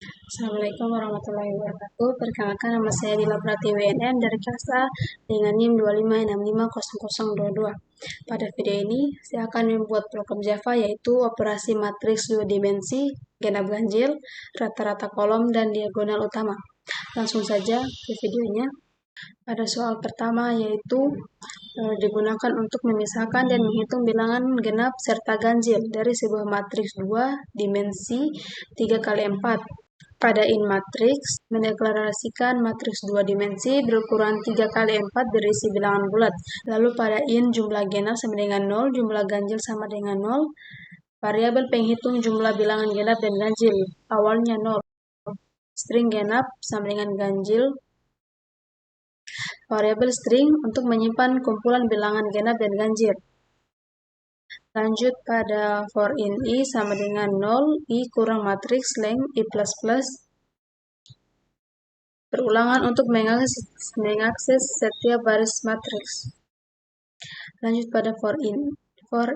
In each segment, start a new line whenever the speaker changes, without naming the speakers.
Assalamualaikum warahmatullahi wabarakatuh. Perkenalkan, nama saya Dila Pratiwi WNM dari kelas A dengan NIM 25650022. Pada video ini, saya akan membuat program Java yaitu operasi matriks dua dimensi, genap ganjil, rata-rata kolom, dan diagonal utama. Langsung saja ke videonya. Pada soal pertama yaitu digunakan untuk memisahkan dan menghitung bilangan genap serta ganjil dari sebuah matriks 2 dimensi 3 kali 4. Pada in matrix, mendeklarasikan matriks 2 dimensi berukuran 3 kali 4 berisi bilangan bulat. Lalu pada in jumlah genap sama dengan 0, jumlah ganjil sama dengan 0, variabel penghitung jumlah bilangan genap dan ganjil awalnya 0. String genap sama dengan ganjil. Variabel string untuk menyimpan kumpulan bilangan genap dan ganjil. Lanjut pada for in i sama dengan 0, i kurang matriks length i plus plus. Perulangan untuk mengakses setiap baris matriks. Lanjut pada for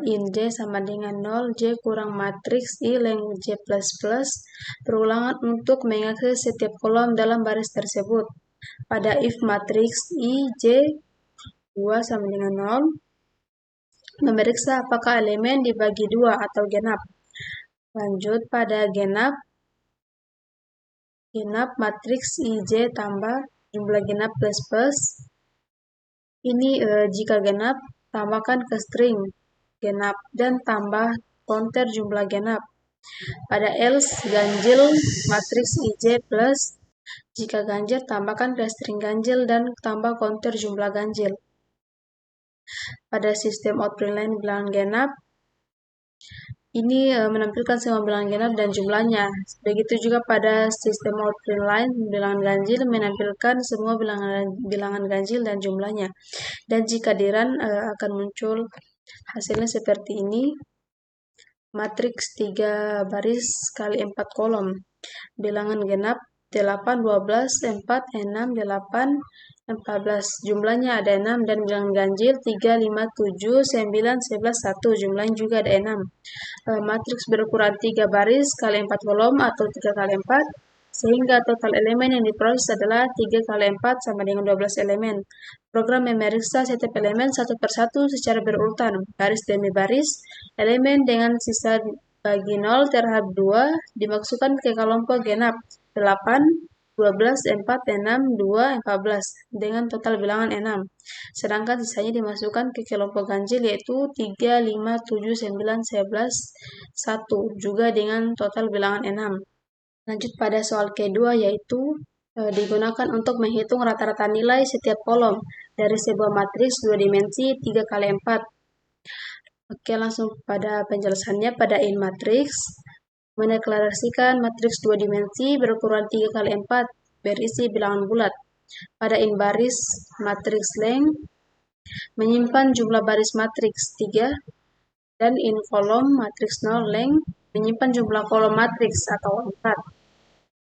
in j sama dengan 0, j kurang matriks i length j plus plus. Perulangan untuk mengakses setiap kolom dalam baris tersebut. Pada if matriks i j 2 sama dengan 0, memeriksa apakah elemen dibagi 2 atau genap. Lanjut pada genap matriks ij tambah jumlah genap plus plus. Ini jika genap, tambahkan ke string genap dan tambah counter jumlah genap. Pada else ganjil matriks ij plus, jika ganjil tambahkan ke string ganjil dan tambah counter jumlah ganjil. Pada sistem output line bilangan genap, ini menampilkan semua bilangan genap dan jumlahnya. Begitu juga pada sistem output line bilangan ganjil menampilkan semua bilangan ganjil dan jumlahnya. Dan jika di run akan muncul hasilnya seperti ini. Matriks 3 baris kali 4 kolom. Bilangan genap 8, 12, 4, 6, 8, 14. Jumlahnya ada 6 dan bilangan ganjil 3, 5, 7, 9, 11, 1. Jumlahnya juga ada 6. Matriks berukuran 3 baris kali 4 kolom atau 3 kali 4. Sehingga total elemen yang diproses adalah 3 kali 4 sama dengan 12 elemen. Program memeriksa setiap elemen satu persatu secara berurutan, baris demi baris. Elemen dengan sisa bagi 0 terhadap 2 dimasukkan ke kelompok genap 8, 12, 4, 6, 2, 14 dengan total bilangan 6. Sedangkan sisanya dimasukkan ke kelompok ganjil yaitu 3, 5, 7, 9, 11, 1 juga dengan total bilangan 6. Lanjut pada soal kedua yaitu digunakan untuk menghitung rata-rata nilai setiap kolom dari sebuah matriks 2 dimensi 3 kali 4. Oke, langsung pada penjelasannya. Pada in matriks, mendeklarasikan matriks 2 dimensi berukuran 3 kali 4 berisi bilangan bulat. Pada in baris matriks length, menyimpan jumlah baris matriks 3, dan in kolom matriks 0 length, menyimpan jumlah kolom matriks atau 4.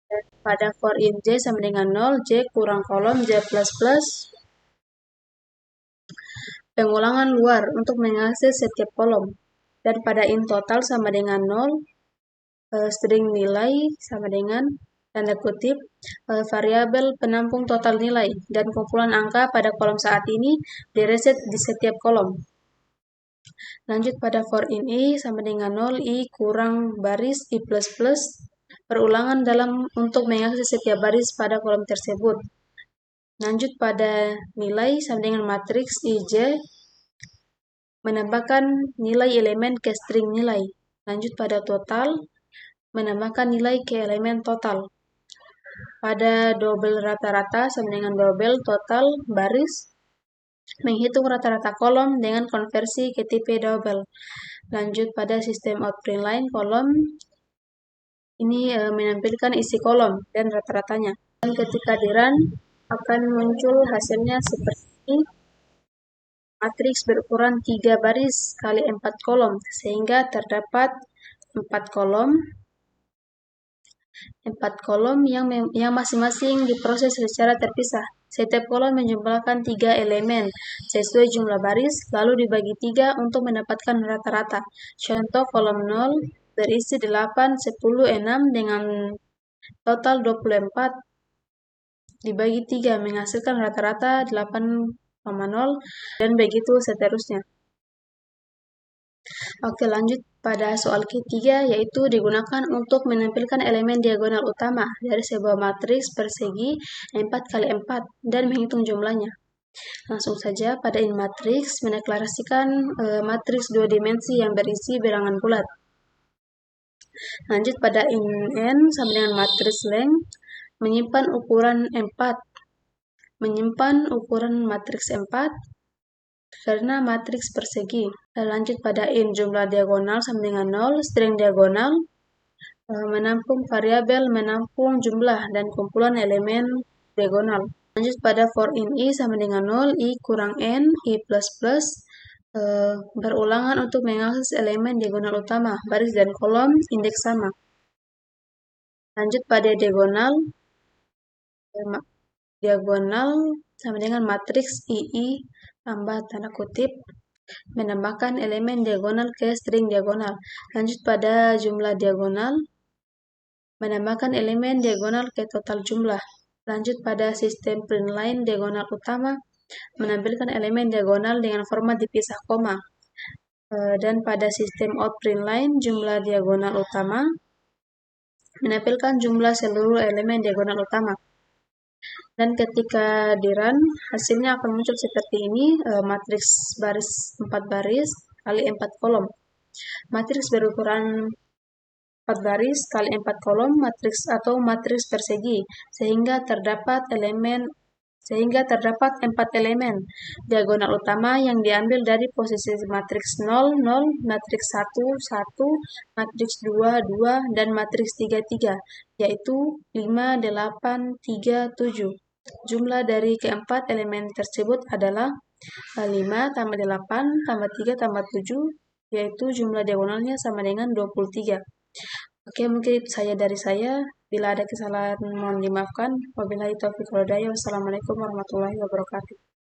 Dan pada for in j sama dengan 0, j kurang kolom j plus plus. Pengulangan luar untuk mengakses setiap kolom. Dan pada in total sama dengan 0, string nilai sama dengan tanda kutip variabel penampung total nilai dan kumpulan angka pada kolom saat ini direset di setiap kolom. Lanjut pada for in i sama dengan 0, i kurang baris i plus plus. Perulangan dalam untuk mengakses setiap baris pada kolom tersebut. Lanjut pada nilai sama dengan matriks ij, menambahkan nilai elemen ke string nilai. Lanjut pada total, menambahkan nilai ke elemen total. Pada double rata-rata sama dengan double total baris, menghitung rata-rata kolom dengan konversi ke tipe double. Lanjut pada sistem output line kolom, ini menampilkan isi kolom dan rata-ratanya. Dan ketika di run, akan muncul hasilnya seperti ini. Matriks berukuran 3 baris kali 4 kolom, sehingga terdapat 4 kolom yang masing-masing diproses secara terpisah. Setiap kolom menjumlahkan 3 elemen sesuai jumlah baris, lalu dibagi 3 untuk mendapatkan rata-rata. Contoh kolom 0 berisi 8, 10, 6 dengan Total 24 dibagi 3 menghasilkan rata-rata 8,0 dan begitu seterusnya. Oke, lanjut pada soal ketiga, yaitu digunakan untuk menampilkan elemen diagonal utama dari sebuah matriks persegi 4x4 dan menghitung jumlahnya. Langsung saja pada in matriks mendeklarasikan matriks dua dimensi yang berisi bilangan bulat. Lanjut pada in n sama dengan matriks length menyimpan ukuran 4. Menyimpan ukuran matriks 4 karena matriks persegi. Lanjut pada in jumlah diagonal sama dengan 0, string diagonal menampung variabel, menampung jumlah dan kumpulan elemen diagonal. Lanjut pada for in i sama dengan 0, i kurang n, i plus plus, berulangan untuk mengakses elemen diagonal utama, baris dan kolom, indeks sama. Lanjut pada diagonal, diagonal sama dengan matriks ii tambah tanda kutip, menambahkan elemen diagonal ke string diagonal. Lanjut pada jumlah diagonal, menambahkan elemen diagonal ke total jumlah. Lanjut pada sistem print line diagonal utama, menampilkan elemen diagonal dengan format dipisah koma. Dan pada sistem out print line, jumlah diagonal utama, menampilkan jumlah seluruh elemen diagonal utama. Dan ketika di run, hasilnya akan muncul seperti ini, matriks baris 4 baris kali 4 kolom. Matriks berukuran 4 baris kali 4 kolom, matriks atau matriks persegi, sehingga terdapat 4 elemen diagonal utama yang diambil dari posisi matriks 0, 0, matriks 1, 1, matriks 2, 2, dan matriks 3, 3, yaitu 5, 8, 3, 7. Jumlah dari keempat elemen tersebut adalah 5 tambah 8 tambah 3 tambah 7, yaitu jumlah diagonalnya sama dengan 23. Oke, mungkin itu saja dari saya. Bila ada kesalahan mohon dimaafkan. Wabillahi taufiq wal hidayah. Wassalamualaikum warahmatullahi wabarakatuh.